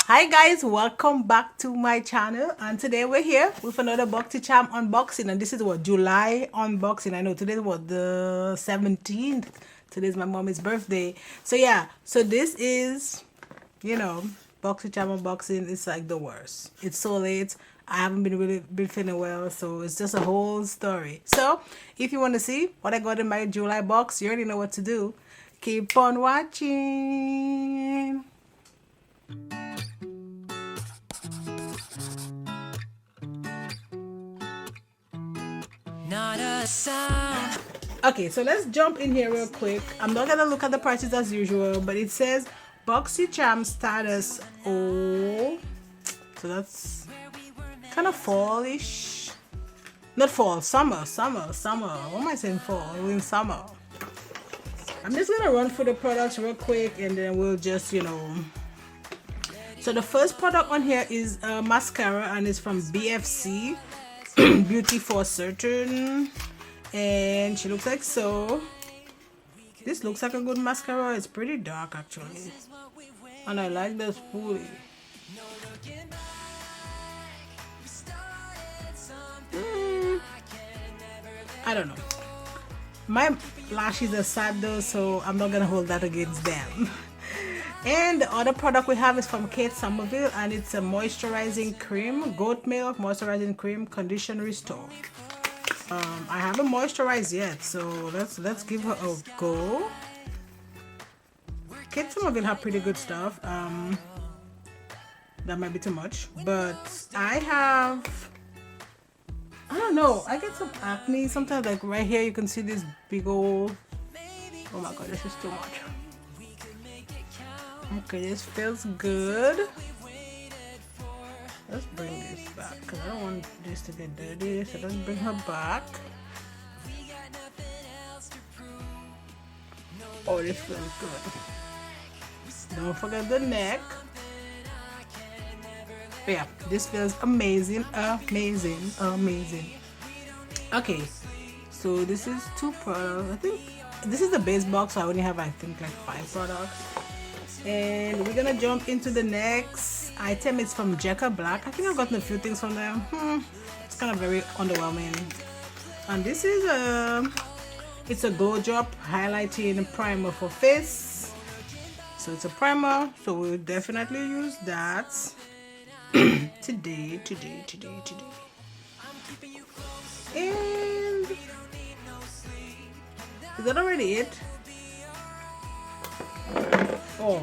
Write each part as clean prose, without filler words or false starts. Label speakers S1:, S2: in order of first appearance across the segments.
S1: Hi guys, welcome back to my channel, and today we're here with another Boxycharm unboxing, and this is what July unboxing. I know today's what the 17th. Today's my mommy's birthday. So yeah, so this is, Boxycharm unboxing. It's like the worst. It's so late. I haven't been feeling well, so it's just a whole story. So if you want to see what I got in my July box, you already know what to do. Keep on watching. Not a sound. Okay, so let's jump in here real quick. I'm not gonna look at the prices as usual, but it says Boxycharm status O. So that's kind of fallish. Not fall, summer. What am I saying? Fall? We're in summer. I'm just gonna run through the products real quick, and then we'll just, So the first product on here is mascara, and it's from BFC. Beauty for Certain, and she looks like so. This looks like a good mascara. It's pretty dark actually, and I like this fully. I don't know, my lashes are sad though, so I'm not gonna hold that against them. And the other product we have is from Somerville, and it's a moisturizing cream, goat milk moisturizing cream, condition restore. I haven't moisturized yet, so let's give her a go. Somerville have pretty good stuff. That might be too much, but I don't know, I get some acne sometimes, like right here you can see this big old, oh my god, this is too much. Okay, this feels good. Let's bring this back because I don't want this to get dirty. So let's bring her back. Oh, this feels good. Don't forget the neck. But yeah, this feels amazing. Okay, so this is 2 products. I think this is the base box, so I only have, I think, like 5 products. And we're gonna jump into the next item. It's from Jecca Blac. I think I've gotten a few things from them. It's kind of very underwhelming. And this is it's a glow drop highlighting primer for face. So it's a primer, so we'll definitely use that today. And is that already it? Oh,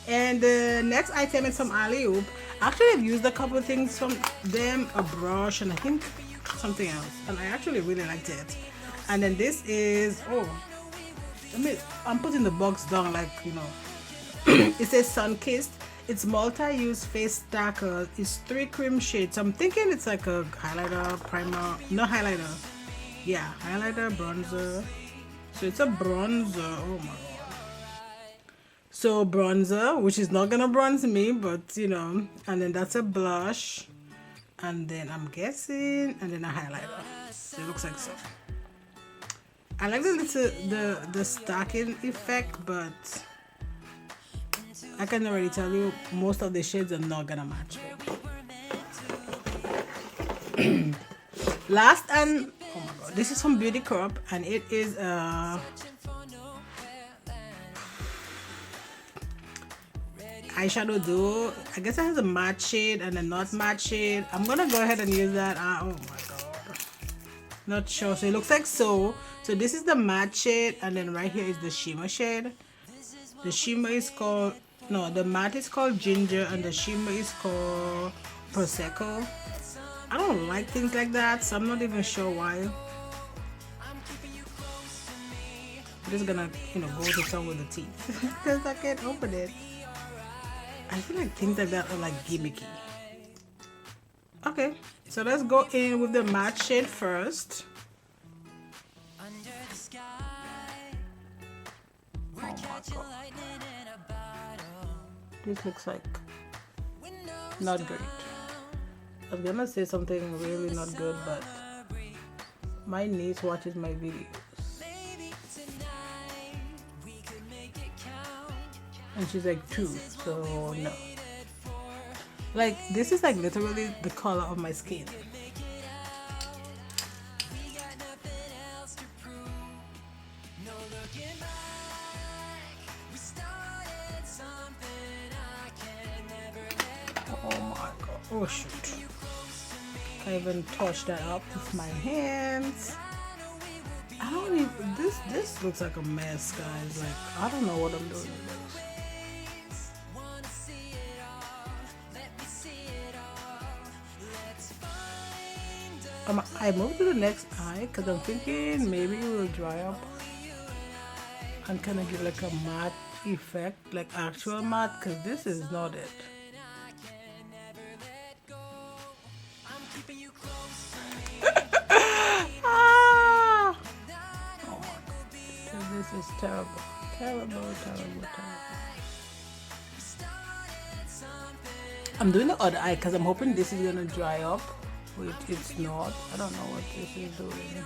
S1: and the next item is from Alleyoop. Actually, I've used a couple of things from them, a brush and I think something else, and I actually really liked it. And then this is, I'm putting the box down, like, it says Sunkissed. It's multi-use face stacker. It's 3 cream shades. I'm thinking it's like a highlighter, primer, no highlighter, yeah, highlighter, bronzer. So it's a bronzer. Oh my god. So bronzer, which is not gonna bronze me, but and then that's a blush, and then I'm guessing, and then a highlighter. So it looks like so. I like the stacking effect, but I can already tell you most of the shades are not gonna match. Last, and oh my god, this is from Beauty Corp, and it is eyeshadow duo. I guess it has a matte shade and a not matte shade. I'm gonna go ahead and use that. Oh my god, not sure. So it looks like so. So this is the matte shade, and then right here is the shimmer shade. The shimmer is called, no, the matte is called Ginger, and the shimmer is called Prosecco. I don't like things like that, so I'm not even sure why. I'm just gonna go to some with the teeth because I can't open it. I feel like things like that are like gimmicky. Okay, so let's go in with the matte shade first. Oh my god. This looks like not great. I was gonna say something really not good, but my niece watches my videos. And she's like 2, so no. Like this is like literally the color of my skin. Oh my god. Oh shoot. I even touched that up with my hands. I don't even, this looks like a mess, guys. Like I don't know what I'm doing with this. I moved to the next eye because I'm thinking maybe it will dry up and kind of give like a matte effect, like actual matte, because this is not it. Ah! Oh my god, this is terrible, terrible, terrible, terrible. I'm doing the other eye because I'm hoping this is gonna dry up. Wait, it's not. I don't know what this is doing.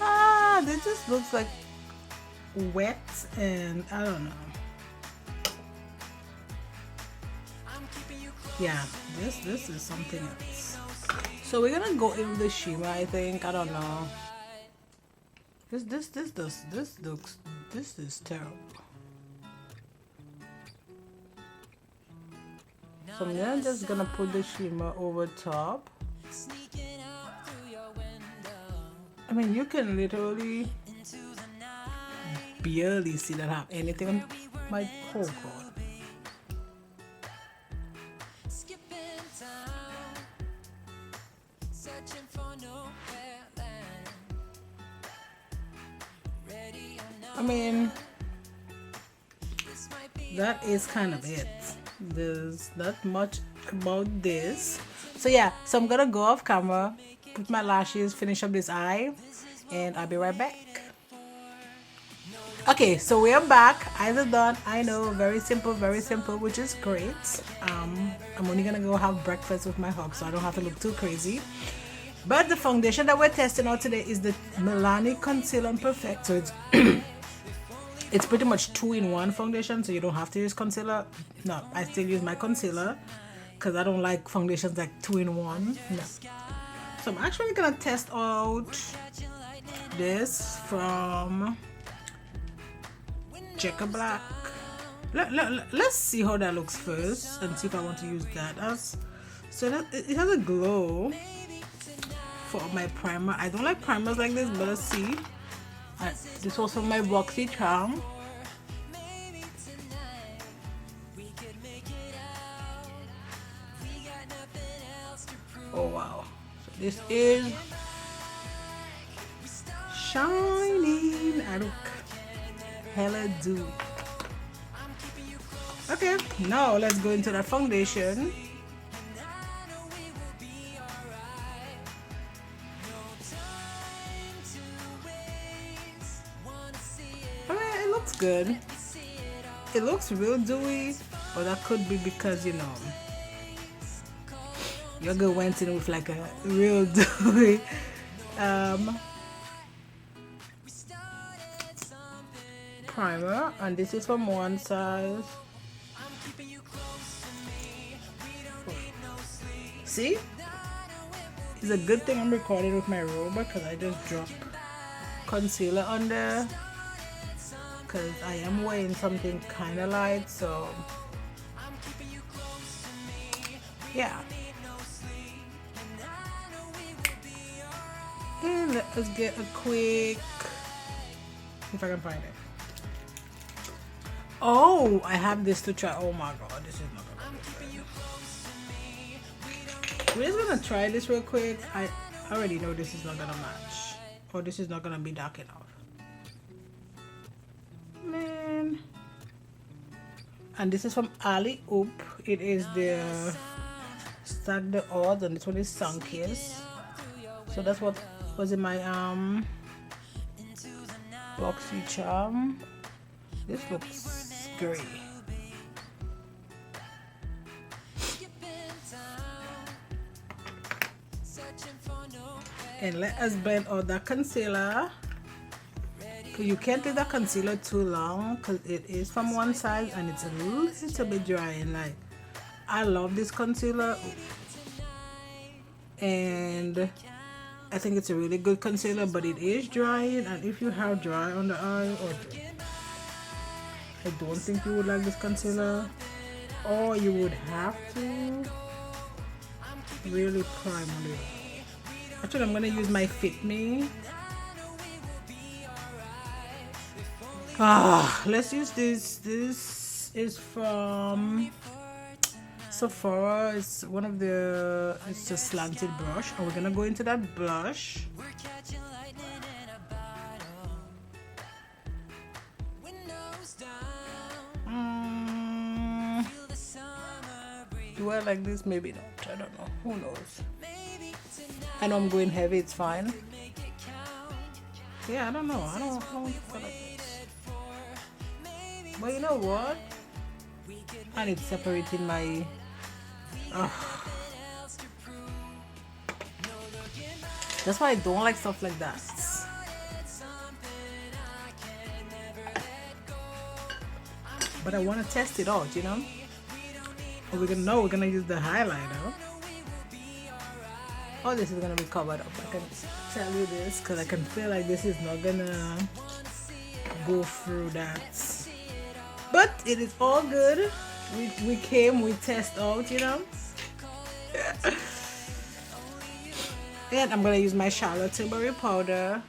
S1: Ah, this just looks like wet and I don't know. Yeah, this is something else. So we're gonna go in with the shimmer, I think. I don't know. This is terrible. So I'm just gonna put the shimmer over top. I mean, you can literally barely see that I have anything on my whole god. I mean, that is kind of it. There's not much about this. So yeah, so I'm gonna go off camera, put my lashes, finish up this eye, and I'll be right back. Okay, so we're back. Eyes are done. I know, very simple, which is great. I'm only gonna go have breakfast with my hug, so I don't have to look too crazy. But the foundation that we're testing out today is the Milai Conceal and Perfect. So it's it's pretty much 2-in-1 foundation, so you don't have to use concealer. No, I still use my concealer because I don't like foundations like 2-in-1. No. So I'm actually gonna test out this from Jecca Blac. Let's see how that looks first and see if I want to use that as. So that it has a glow for my primer. I don't like primers like this, but let's see. This was from my Boxycharm. Oh wow. So this is shining. I look hella dewy. Okay, now let's go into the foundation. Good. It looks real dewy, but that could be because, you know, your girl went in with like a real dewy primer, and this is from one size. See, it's a good thing I'm recording with my roller because I just dropped concealer on there. Because I am wearing something kind of light, so yeah. And let us get a quick, if I can find it. Oh, I have this to try. Oh my god, this is not gonna be good. We're just gonna try this real quick. I already know this is not gonna match, or this is not gonna be dark enough. Man. And this is from Alleyoop. It is the Stack the Odds, and this one is Sunkissed. So that's what was in my Boxycharm. This looks great. And let us blend out that concealer. you can't leave the concealer too long because it is from one side and it's a little bit dry. And like, I love this concealer and I think it's a really good concealer, but it is drying, and if you have dry under eye, or I don't think you would like this concealer, or you would have to really prime it. Actually, I'm gonna use my Fit Me. Let's use this. This is from Sephora. It's one of the, it's a slanted brush, and we're gonna go into that blush. Do I like this? Maybe not. I don't know. Who knows? I know I'm going heavy. It's fine. Yeah, I don't know. I don't like this. But you know what? And it's separating my. That's why I don't like stuff like that. But I want to test it out, you know. We're gonna use the highlighter. Oh, this is gonna be covered up. I can tell you this because I can feel like this is not gonna go through that. But it is all good. We came, we test out, you know. And I'm gonna use my Charlotte Tilbury powder.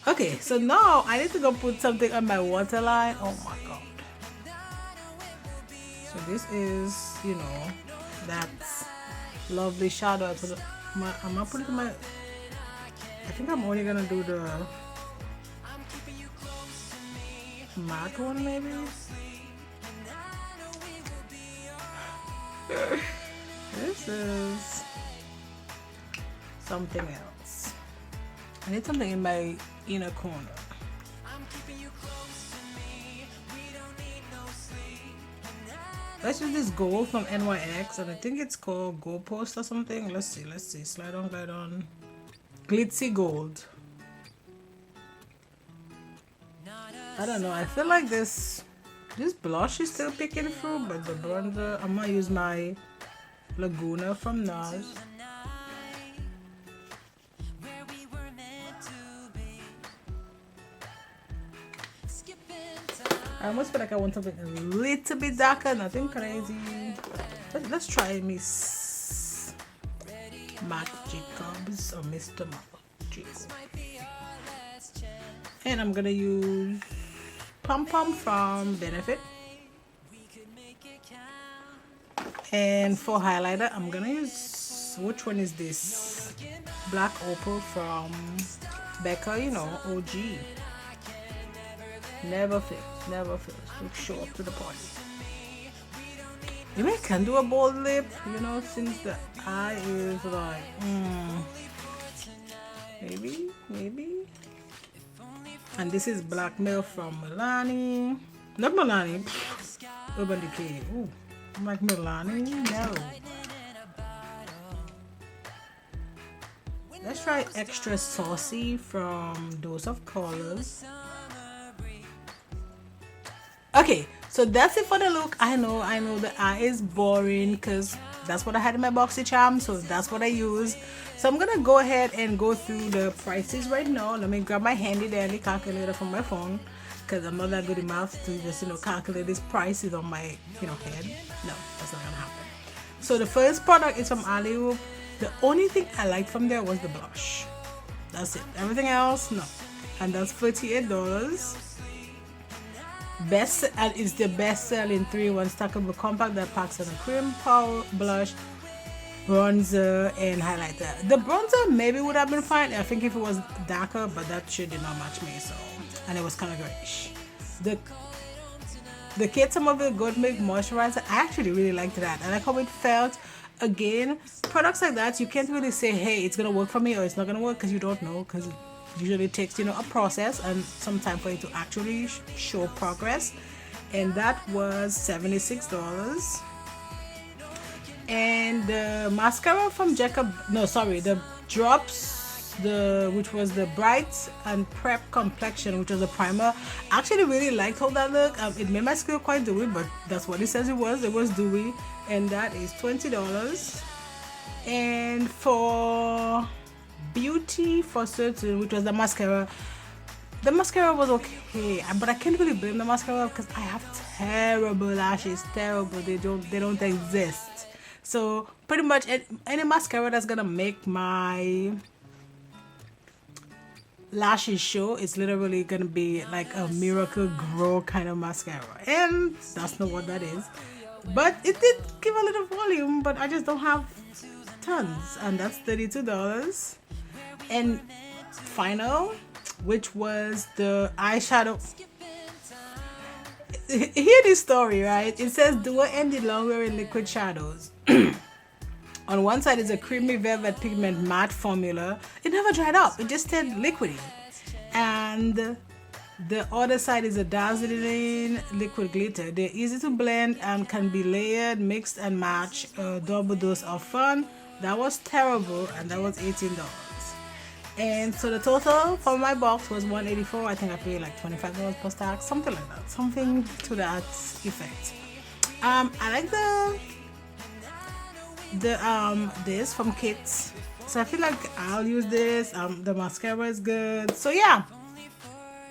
S1: Okay, so now I need to go put something on my waterline. Oh my god. So this is, you know, that lovely shadow. I'm gonna put it in my, I think I'm only gonna do the matte one maybe. This is something else. I need something in my inner corner. Let's use this gold from NYX, and I think it's called Gold Post or something. Let's see. Slide on. Glitzy gold. I don't know. I feel like this blush is still picking through, but the bronzer, I'm gonna use my Laguna from Nars. I almost feel like I want something a little bit darker, nothing crazy. Let's try Miss Marc Jacobs or Mr. Marc Jacobs. And I'm gonna use Pom Pom from Benefit. And for highlighter, I'm gonna use, which one is this? Black Opal from Becca, you know, OG. Never fails. To show up to the party. Maybe I can do a bold lip, you know, since the eye is like, maybe. And this is Blackmail from Milani. Not Milani. Urban Decay. Ooh, I'm like Milani. No. Let's try Extra Saucy from Dose of Colors. Okay, so that's it for the look. I know the eye is boring because that's what I had in my Boxycharm, so that's what I use. So I'm gonna go ahead and go through the prices right now. Let me grab my handy dandy calculator from my phone because I'm not that good in math to just, you know, calculate these prices on my, you know, head. No, that's not gonna happen. So the first product is from Alleyoop. The only thing I liked from there was the blush. That's it. Everything else, no. And that's $38. And it's the best selling 3-in-1 stackable compact that packs on a cream, powder, blush, bronzer, and highlighter. The bronzer maybe would have been fine, I think, if it was darker, but that shade did not match me, so, and it was kind of grayish. The Kate Somerville Gold Milk Moisturizer, I actually really liked that. I like how it felt. Again, products like that, you can't really say, hey, it's gonna work for me or it's not gonna work, because you don't know, because usually takes, you know, a process and some time for it to actually show progress. And that was $76. And the mascara from Jecca, no sorry, the drops, which was the bright and prep complexion, which was a primer. I actually really liked how that looked. It made my skin quite dewy, but that's what it says it was dewy, and that is $20. And for Beauty for Certain, which was the mascara was okay, but I can't really blame the mascara because I have terrible lashes, terrible. They don't exist. So pretty much any mascara that's gonna make my lashes show, it's literally gonna be like a Miracle Grow kind of mascara, and that's not what that is. But it did give a little volume, but I just don't have tons, and that's $32. And final, which was the eyeshadow. Hear this story, right? It says duo ended long wearing liquid shadows. On one side is a creamy velvet pigment matte formula. It never dried up, it just stayed liquidy. And the other side is a dazzling liquid glitter. They're easy to blend and can be layered, mixed and match. A double dose of fun. That was terrible, and that was $18. And so the total for my box was $184. I think I paid like $25 plus tax, something like that, something to that effect. I like this from Kits, so I feel like I'll use this. The mascara is good, so yeah,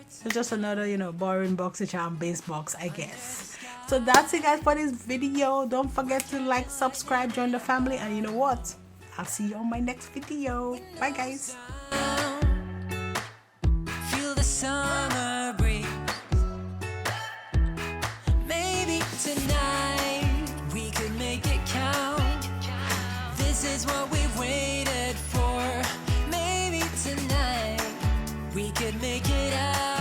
S1: it's just another, you know, boring Boxycharm base box, I guess. So that's it, guys, for this video. Don't forget to like, subscribe, join the family, and you know what, I'll see you on my next video. Bye, guys.
S2: Feel the summer breeze. Maybe tonight we could make it count. This is what we've waited for. Maybe tonight we could make it out.